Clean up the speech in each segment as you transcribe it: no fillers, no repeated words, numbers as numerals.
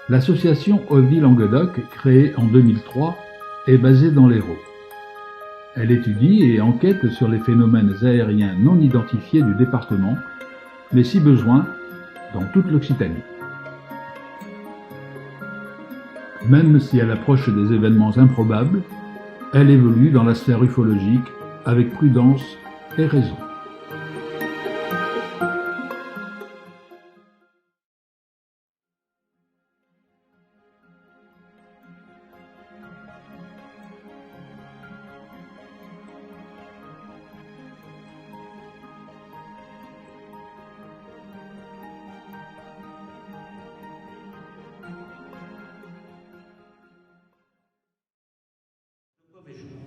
L'association OVNI-Languedoc, créée en 2003, est basée dans l'Hérault. Elle étudie et enquête sur les phénomènes aériens non identifiés du département, mais si besoin, dans toute l'Occitanie. Même si elle approche des événements improbables, elle évolue dans la sphère ufologique avec prudence et raison.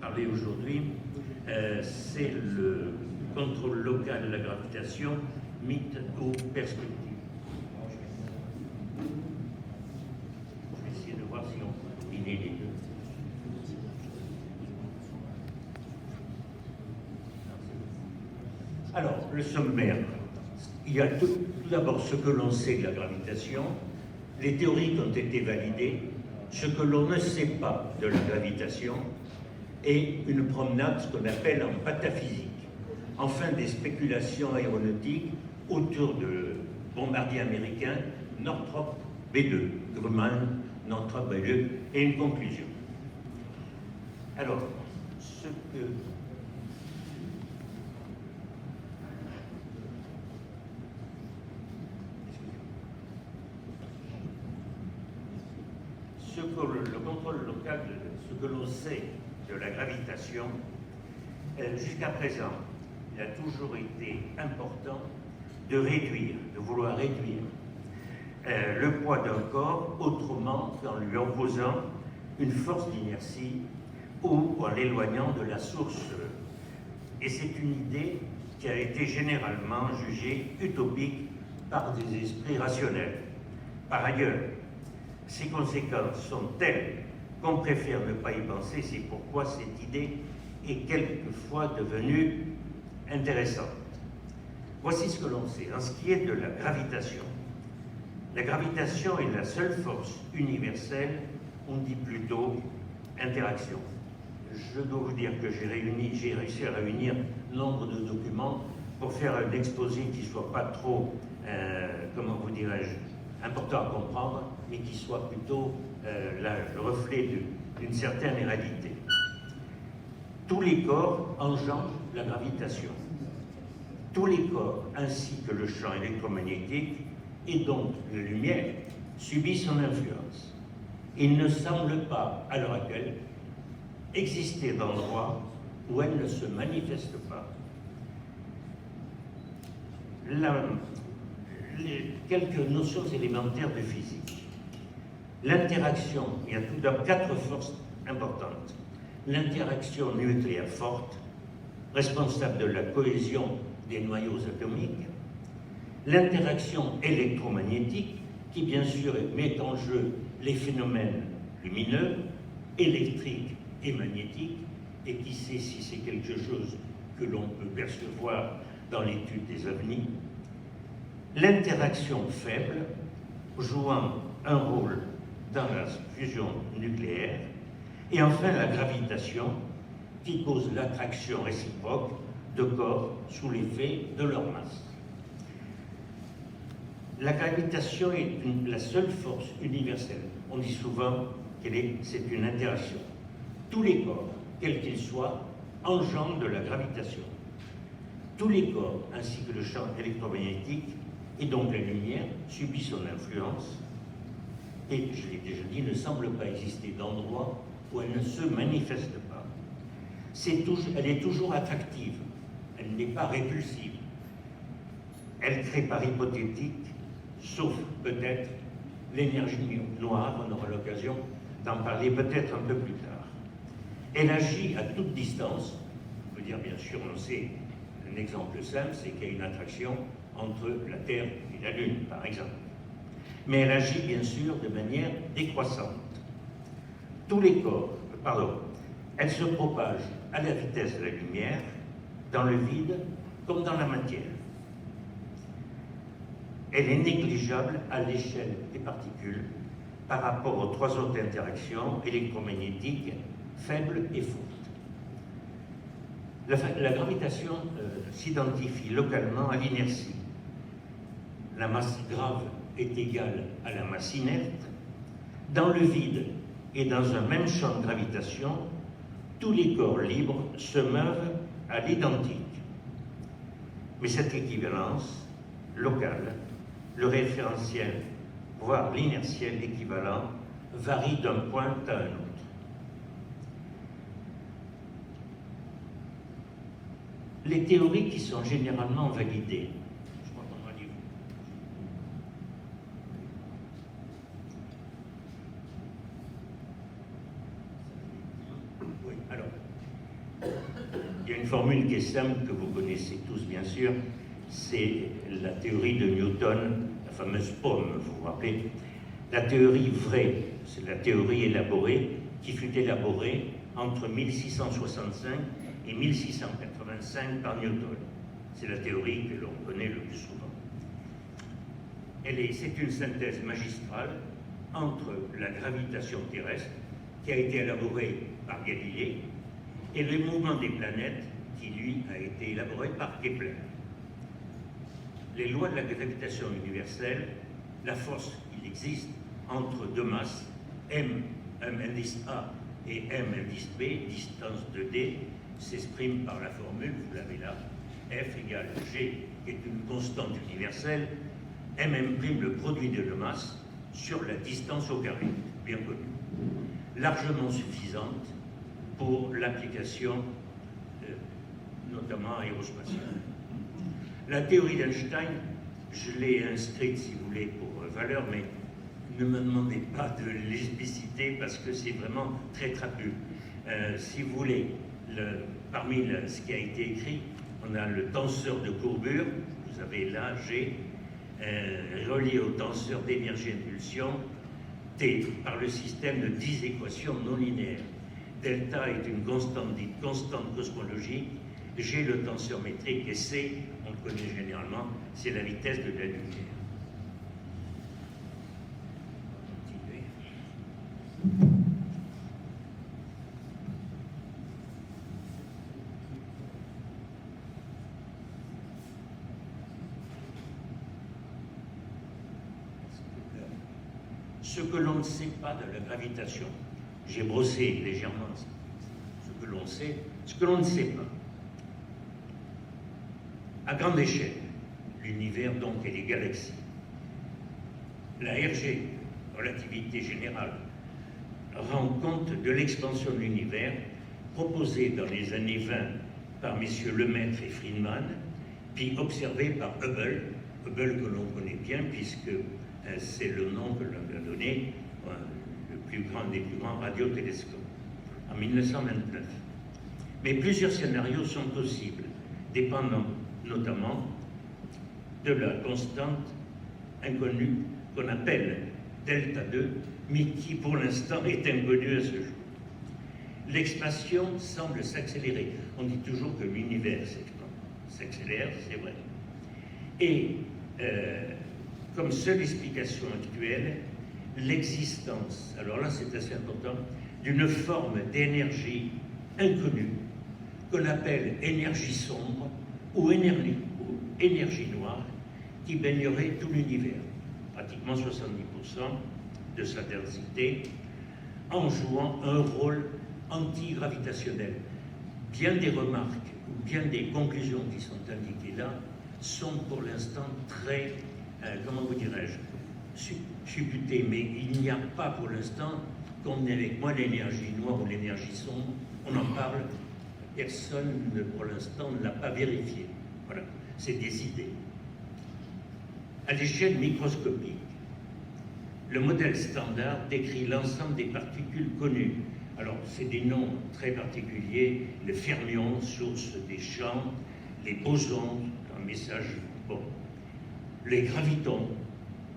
Parler aujourd'hui, c'est le contrôle local de la gravitation, mythe ou perspective. Je vais essayer de voir si on peut combiner les deux. Alors, le sommaire. Il y a tout d'abord ce que l'on sait de la gravitation, les théories qui ont été validées, ce que l'on ne sait pas de la gravitation, et une promenade, ce qu'on appelle en pataphysique. Enfin, des spéculations aéronautiques autour de bombardiers américains, Northrop B2, Grumman, Northrop B2, et une conclusion. Alors, ce que le contrôle local, ce que l'on sait de la gravitation, jusqu'à présent, il a toujours été important de vouloir réduire le poids d'un corps autrement qu'en lui opposant une force d'inertie ou en l'éloignant de la source. Et c'est une idée qui a été généralement jugée utopique par des esprits rationnels. Par ailleurs, ses conséquences sont telles qu'on préfère ne pas y penser, c'est pourquoi cette idée est quelquefois devenue intéressante. Voici ce que l'on sait. En ce qui est de la gravitation est la seule force universelle, on dit plutôt interaction. Je dois vous dire que j'ai réussi à réunir nombre de documents pour faire un exposé qui ne soit pas trop, comment vous dirais-je, important à comprendre, mais qui soit plutôt le reflet d'une certaine réalité. Tous les corps engendrent la gravitation. Tous les corps, ainsi que le champ électromagnétique, et donc la lumière, subissent son influence. Il ne semble pas, à l'heure actuelle, exister d'endroit où elle ne se manifeste pas. Quelques notions élémentaires de physique. L'interaction, il y a tout d'abord 4 forces importantes. L'interaction nucléaire forte, responsable de la cohésion des noyaux atomiques. L'interaction électromagnétique, qui bien sûr met en jeu les phénomènes lumineux, électriques et magnétiques, et qui sait si c'est quelque chose que l'on peut percevoir dans l'étude des ovnis. L'interaction faible, jouant un rôle dans la fusion nucléaire, et enfin la gravitation, qui cause l'attraction réciproque de corps sous l'effet de leur masse. La gravitation est la seule force universelle. On dit souvent c'est une interaction. Tous les corps, quels qu'ils soient, engendrent de la gravitation. Tous les corps, ainsi que le champ électromagnétique, et donc la lumière, subit son influence, et, je l'ai déjà dit, ne semble pas exister d'endroit où elle ne se manifeste pas. Elle est toujours attractive, elle n'est pas répulsive. Elle crée par hypothétique, sauf peut-être l'énergie noire, on aura l'occasion d'en parler peut-être un peu plus tard. Elle agit à toute distance, on peut dire bien sûr, on sait, un exemple simple, c'est qu'il y a une attraction entre la Terre et la Lune, par exemple. Mais elle agit bien sûr de manière décroissante. Elle se propage à la vitesse de la lumière, dans le vide comme dans la matière. Elle est négligeable à l'échelle des particules par rapport aux trois autres interactions électromagnétiques faibles et fortes. La gravitation s'identifie localement à l'inertie. La masse grave est égale à la masse inerte. Dans le vide et dans un même champ de gravitation, tous les corps libres se meuvent à l'identique. Mais cette équivalence locale, le référentiel, voire l'inertiel équivalent, varie d'un point à un autre. Les théories qui sont généralement validées, je crois qu'on va dire. Oui, alors, il y a une formule qui est simple, que vous connaissez tous bien sûr, c'est la théorie de Newton, la fameuse pomme, vous vous rappelez. La théorie vraie, c'est la théorie élaborée, qui fut élaborée entre 1665 et 1685 par Newton. C'est la théorie que l'on connaît le plus souvent. C'est une synthèse magistrale entre la gravitation terrestre, qui a été élaborée par Galilée, et le mouvement des planètes, qui lui a été élaboré par Kepler. Les lois de la gravitation universelle, la force qu'il existe entre deux masses, m indice A et m indice B, distance de D, s'exprime par la formule, vous l'avez là, F égale G, qui est une constante universelle, m', le produit de deux masses, sur la distance au carré, bien connue, largement suffisante pour l'application, notamment aérospatiale. La théorie d'Einstein, je l'ai inscrite, si vous voulez, pour valeur, mais ne me demandez pas de l'expliciter parce que c'est vraiment très trapu. Si vous voulez, parmi ce qui a été écrit, on a le tenseur de courbure, vous avez là G, relié au tenseur d'énergie-impulsion, T, par le système de 10 équations non linéaires. Delta est une constante dite constante cosmologique, G le tenseur métrique et C, on le connaît généralement, c'est la vitesse de la lumière. Ce que l'on ne sait pas de la gravitation, j'ai brossé légèrement ce que l'on sait, ce que l'on ne sait pas. À grande échelle, l'univers donc et les galaxies. La RG, relativité générale, rend compte de l'expansion de l'univers proposée dans les années 20 par messieurs Lemaître et Friedman, puis observée par Hubble que l'on connaît bien puisque c'est le nom que l'on a donné, le plus grand des plus grands radiotélescopes, en 1929. Mais plusieurs scénarios sont possibles, dépendant notamment de la constante inconnue qu'on appelle delta 2, mais qui pour l'instant est inconnue à ce jour. L'expansion semble s'accélérer. On dit toujours que l'univers s'accélère, c'est vrai. Et comme seule explication actuelle, l'existence, alors là c'est assez important, d'une forme d'énergie inconnue qu'on appelle énergie sombre ou énergie noire qui baignerait tout l'univers, pratiquement 70% de sa densité, en jouant un rôle antigravitationnel. Bien des remarques ou bien des conclusions qui sont indiquées là sont pour l'instant très, comment vous dirais-je, supputées, mais il n'y a pas pour l'instant, comme avec moi, l'énergie noire ou l'énergie sombre, on en parle, personne pour l'instant ne l'a pas vérifié. Voilà, c'est des idées. À l'échelle microscopique, le modèle standard décrit l'ensemble des particules connues. Alors, c'est des noms très particuliers, les fermions, source des champs, les bosons, un message, bon. Les gravitons,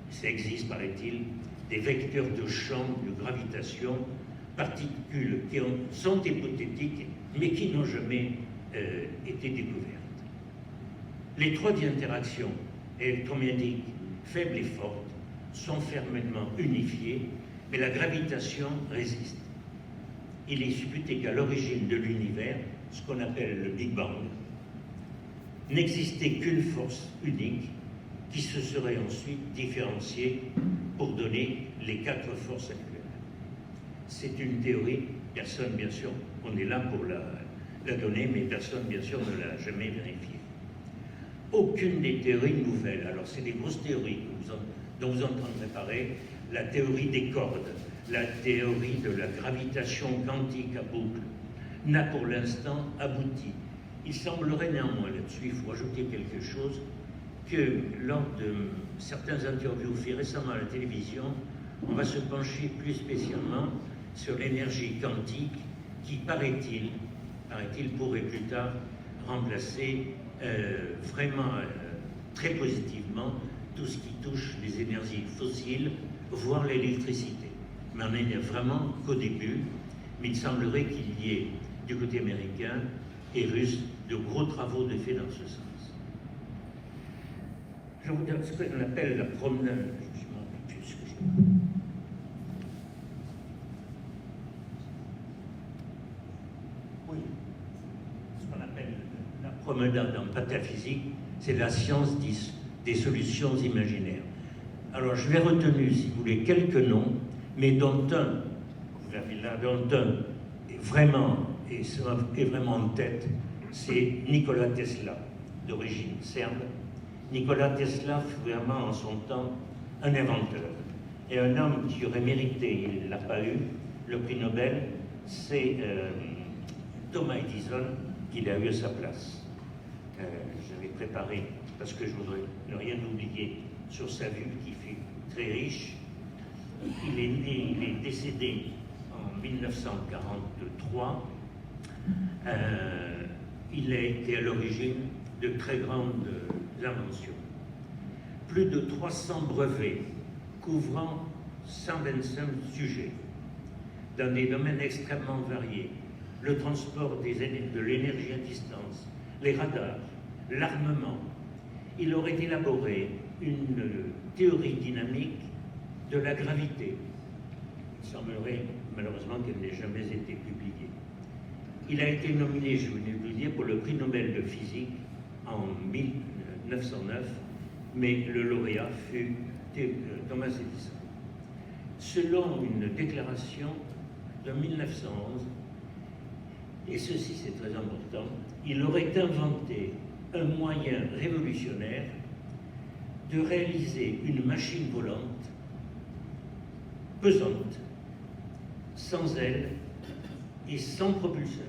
ça existe, paraît-il, des vecteurs de champ, de gravitation, particules qui sont hypothétiques, mais qui n'ont jamais été découvertes. Les trois interactions électromagnétiques faibles et fortes sont fermement unifiées Mais la gravitation résiste. Il est supputé qu'à l'origine de l'univers, ce qu'on appelle le Big Bang, n'existait qu'une force unique qui se serait ensuite différenciée pour donner les 4 forces actuelles. C'est une théorie, personne, bien sûr, on est là pour la donner, mais personne, bien sûr, ne l'a jamais vérifiée. Aucune des théories nouvelles, alors c'est des grosses théories dont vous entendrez parler, la théorie des cordes, la théorie de la gravitation quantique à boucle, n'a pour l'instant abouti. Il semblerait néanmoins, là-dessus, il faut ajouter quelque chose, que lors de certains interviews faits récemment à la télévision, on va se pencher plus spécialement sur l'énergie quantique qui, paraît-il, pourrait plus tard remplacer vraiment très positivement tout ce qui touche les énergies fossiles, voire l'électricité. Mais on n'en est vraiment qu'au début, mais il semblerait qu'il y ait, du côté américain et russe, de gros travaux de fait dans ce sens. Je vous donne ce qu'on appelle la promenade. Je m'en rappelle plus ce que j'ai. Oui, ce qu'on appelle la promenade en pataphysique, c'est la science des solutions imaginaires. Alors je vais retenir, si vous voulez, quelques noms, mais dont un, vous l'avez là, dont un est vraiment en tête, c'est Nikola Tesla, d'origine serbe. Nikola Tesla fut vraiment en son temps un inventeur et un homme qui aurait mérité, il ne l'a pas eu, le prix Nobel, c'est Thomas Edison qui l'a eu à sa place. J'avais préparé, parce que je voudrais ne rien oublier sur sa vie qui fut très riche. Il est décédé en 1943. Il a été à l'origine de très grandes inventions. Plus de 300 brevets couvrant 125 sujets dans des domaines extrêmement variés. Le transport de l'énergie à distance, les radars, l'armement. Il aurait élaboré une théorie dynamique de la gravité. Il semblerait malheureusement qu'elle n'ait jamais été publiée. Il a été nominé, je venais de vous dire, pour le prix Nobel de physique en 1909, mais le lauréat fut Thomas Edison. Selon une déclaration de 1911, et ceci c'est très important, il aurait inventé un moyen révolutionnaire de réaliser une machine volante pesante, sans aile et sans propulseur,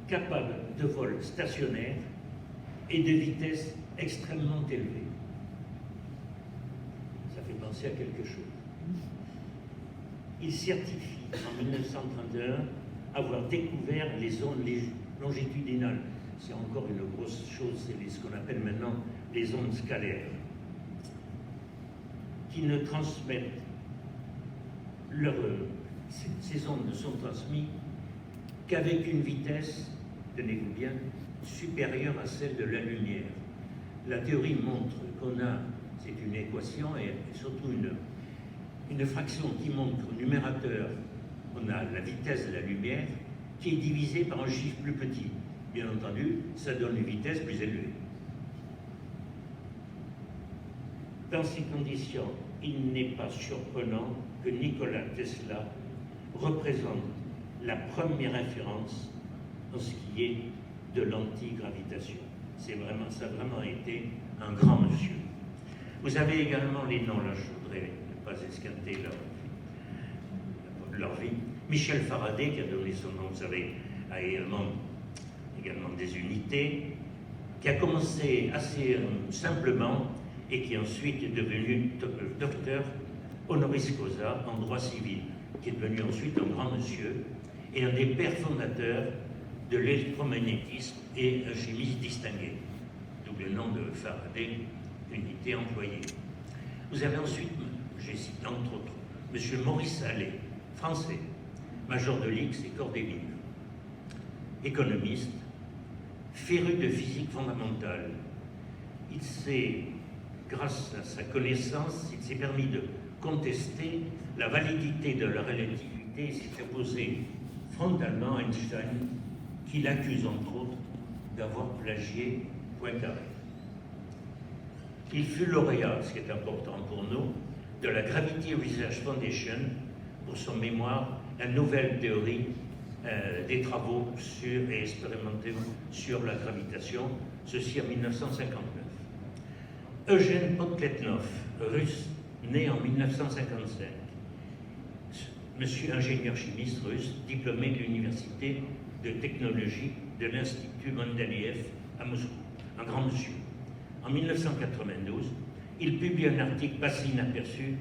capable de vol stationnaire et de vitesse extrêmement élevée. Ça fait penser à quelque chose. Il certifie en 1931 avoir découvert les ondes longitudinales. C'est encore une grosse chose, c'est ce qu'on appelle maintenant les ondes scalaires, qui ne transmettent ces ondes ne sont transmises qu'avec une vitesse, tenez-vous bien, supérieure à celle de la lumière. La théorie montre qu'on a, c'est une équation et surtout une fraction qui montre au numérateur, on a la vitesse de la lumière qui est divisée par un chiffre plus petit. Bien entendu, ça donne une vitesse plus élevée. Dans ces conditions, il n'est pas surprenant que Nikola Tesla représente la première référence en ce qui est de l'antigravitation. Ça a vraiment été un grand monsieur. Vous avez également les noms, là je voudrais ne pas esquinter leur vie. Michel Faraday, qui a donné son nom, vous savez, a également des unités, qui a commencé assez simplement et qui ensuite est devenu docteur honoris causa en droit civil, qui est devenu ensuite un grand monsieur et un des pères fondateurs de l'électromagnétisme et un chimiste distingué, d'où le nom de Faraday, unité employée. Vous avez ensuite, j'ai cité entre autres, M. Maurice Allais, français, major de l'X et corps des mines, économiste, féru de physique fondamentale. Il s'est grâce à sa connaissance, il s'est permis de contester la validité de la relativité et s'est opposé frontalement à Einstein, qui l'accuse entre autres d'avoir plagié Poincaré. Il fut lauréat, ce qui est important pour nous, de la Gravity Research Foundation pour son mémoire « La nouvelle théorie des travaux sur et expérimentaux sur la gravitation », ceci en 1959. Eugène Podkletnov, russe, né en 1955, monsieur ingénieur chimiste russe, diplômé de l'Université de technologie de l'Institut Mendeleïev à Moscou, un grand monsieur. En 1992, il publie un article passé inaperçu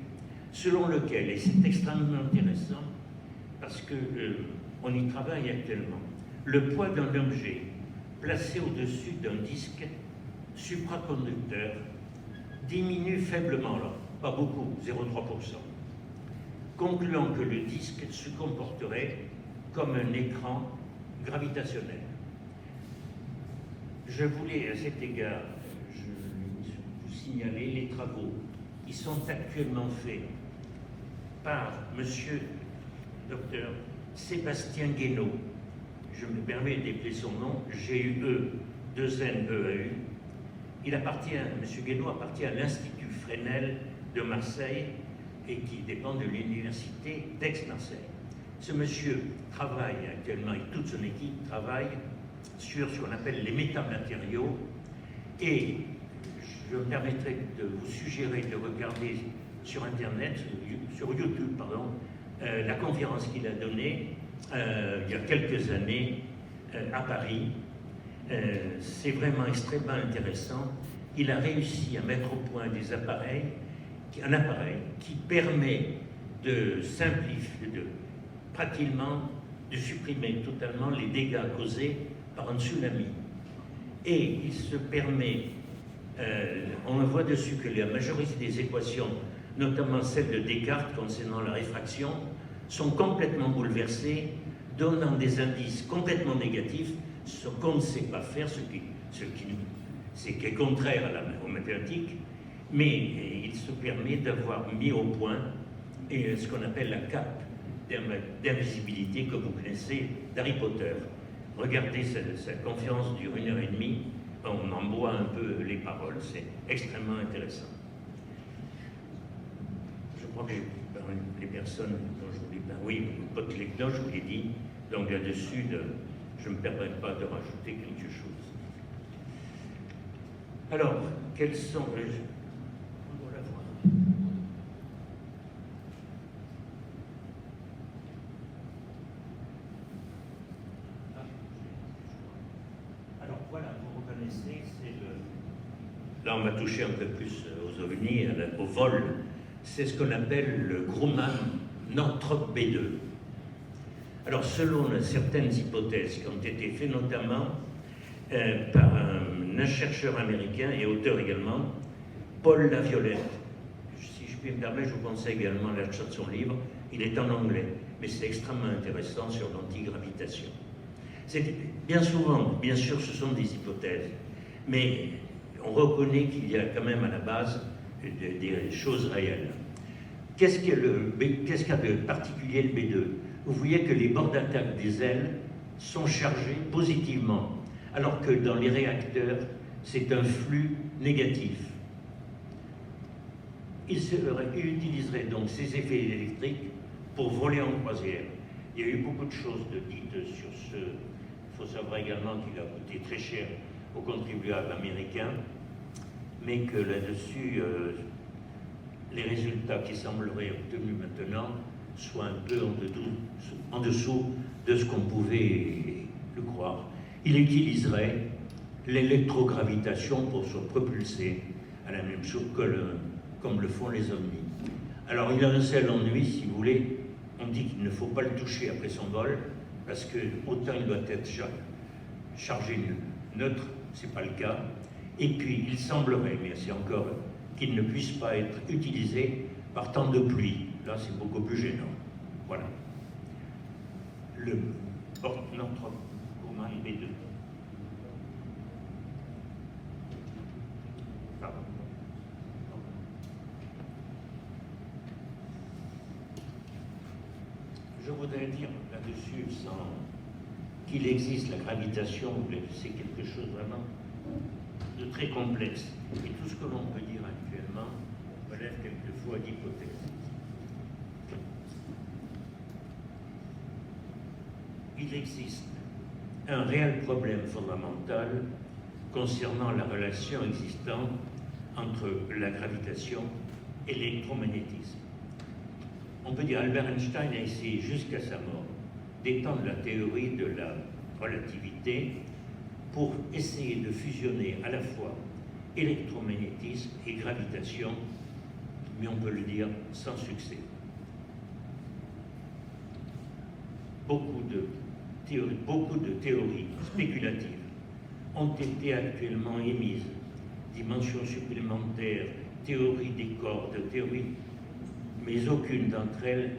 selon lequel, et c'est extrêmement intéressant parce qu'on y travaille actuellement, le poids d'un objet placé au-dessus d'un disque supraconducteur diminue faiblement, là, pas beaucoup, 0,3%, concluant que le disque se comporterait comme un écran gravitationnel. Je voulais à cet égard vous signaler les travaux qui sont actuellement faits par monsieur docteur Sébastien Guénaud. Je me permets d'épeler son nom, G-U-E, 2-N-E-A-U. Il appartient, monsieur Guénaud appartient à l'Institut Fresnel de Marseille et qui dépend de l'Université d'Aix-Marseille. Ce monsieur travaille actuellement, et toute son équipe travaille sur ce qu'on appelle les métamatériaux, et je me permettrai de vous suggérer de regarder sur Internet, sur YouTube, pardon, la conférence qu'il a donnée il y a quelques années à Paris. C'est vraiment extrêmement intéressant. Il a réussi à mettre au point un appareil qui permet de simplifier, pratiquement de supprimer totalement les dégâts causés par un tsunami. Et il se permet, on le voit dessus, que la majorité des équations, notamment celles de Descartes concernant la réfraction, sont complètement bouleversées, donnant des indices complètement négatifs, ce qu'on ne sait pas faire, ce qui est contraire aux mathématiques, mais il se permet d'avoir mis au point ce qu'on appelle la cape d'invisibilité que vous connaissez d'Harry Potter. Regardez, sa conférence dure 1h30, on en boit un peu les paroles, c'est extrêmement intéressant. Je crois que les personnes dont je voulais parler, oui, Podkletnov, je vous l'ai dit, donc là-dessus, je ne me permets pas de rajouter quelque chose. Alors, quels sont... On doit la voir. Alors voilà, vous reconnaissez, c'est le... Là, on va toucher un peu plus aux ovnis, au vol. C'est ce qu'on appelle le Grumman Northrop B2. Alors, selon certaines hypothèses qui ont été faites, notamment par un chercheur américain et auteur également, Paul Laviolette. Si je puis me permettre, je vous conseille également l'achat de son livre. Il est en anglais, mais c'est extrêmement intéressant sur l'antigravitation. Bien souvent, bien sûr, ce sont des hypothèses, mais on reconnaît qu'il y a quand même à la base des choses réelles. Qu'est-ce qu'il y a de particulier le B2? Vous voyez que les bords d'attaque des ailes sont chargés positivement, alors que dans les réacteurs, c'est un flux négatif. Il utiliserait donc ces effets électriques pour voler en croisière. Il y a eu beaucoup de choses dites sur ce. Il faut savoir également qu'il a coûté très cher aux contribuables américains, mais que là-dessus, les résultats qui sembleraient obtenus maintenant soient un peu en dessous de ce qu'on pouvait le croire. Il utiliserait l'électrogravitation pour se propulser à la même chose comme le font les ovnis. Alors il a un seul ennui, si vous voulez, on dit qu'il ne faut pas le toucher après son vol, parce que autant il doit être chargé neutre, c'est pas le cas, et puis il semblerait, mais c'est encore, qu'il ne puisse pas être utilisé par temps de pluie. Là, c'est beaucoup plus gênant. Voilà. Notre Grumman B2. Pardon. voudrais dire là-dessus, sans qu'il existe la gravitation, c'est quelque chose vraiment de très complexe. Et tout ce que l'on peut dire actuellement relève quelquefois d'hypothèses. Il existe un réel problème fondamental concernant la relation existante entre la gravitation et l'électromagnétisme. On peut dire Albert Einstein a essayé jusqu'à sa mort d'étendre la théorie de la relativité pour essayer de fusionner à la fois électromagnétisme et gravitation, mais on peut le dire sans succès. Beaucoup de théories spéculatives ont été actuellement émises, dimensions supplémentaires, théories des cordes, théories, mais aucune d'entre elles,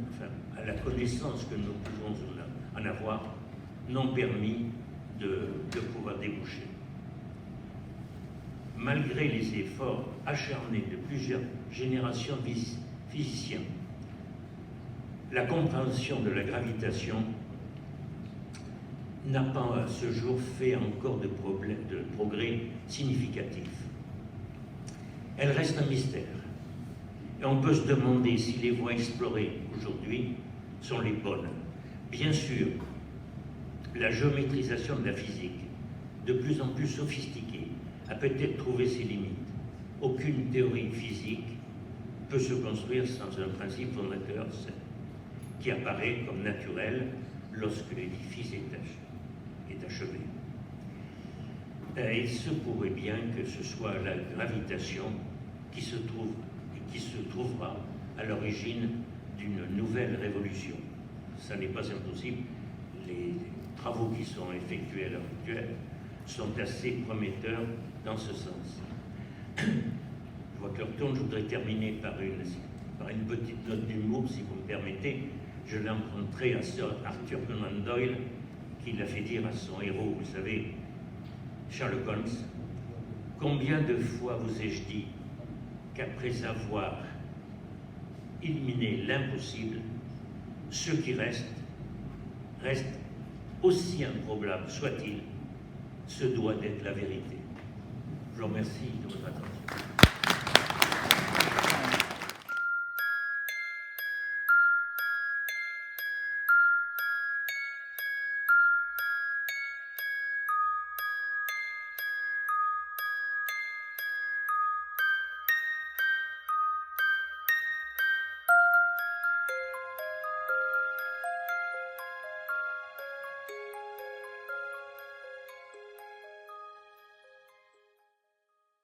enfin, à la connaissance que nous pouvons en avoir, n'ont permis de pouvoir déboucher. Malgré les efforts acharnés de plusieurs générations de physiciens, la compréhension de la gravitation n'a pas à ce jour fait encore de progrès significatifs. Elle reste un mystère. Et on peut se demander si les voies explorées aujourd'hui sont les bonnes. Bien sûr, la géométrisation de la physique, de plus en plus sophistiquée, a peut-être trouvé ses limites. Aucune théorie physique peut se construire sans un principe fondateur qui apparaît comme naturel lorsque l'édifice est achevé. Il se pourrait bien que ce soit la gravitation qui se trouvera à l'origine d'une nouvelle révolution. Ça n'est pas impossible. Les travaux qui sont effectués à l'heure actuelle sont assez prometteurs dans ce sens. Je vois que l'heure tourne, je voudrais terminer par une petite note d'humour, si vous me permettez. Je l'ai rencontré à Sir Arthur Conan Doyle, qui l'a fait dire à son héros, vous savez, Sherlock Holmes, « Combien de fois vous ai-je dit qu'après avoir éliminé l'impossible, ce qui reste aussi improbable soit-il, ce doit être la vérité. » Je vous remercie de votre attention.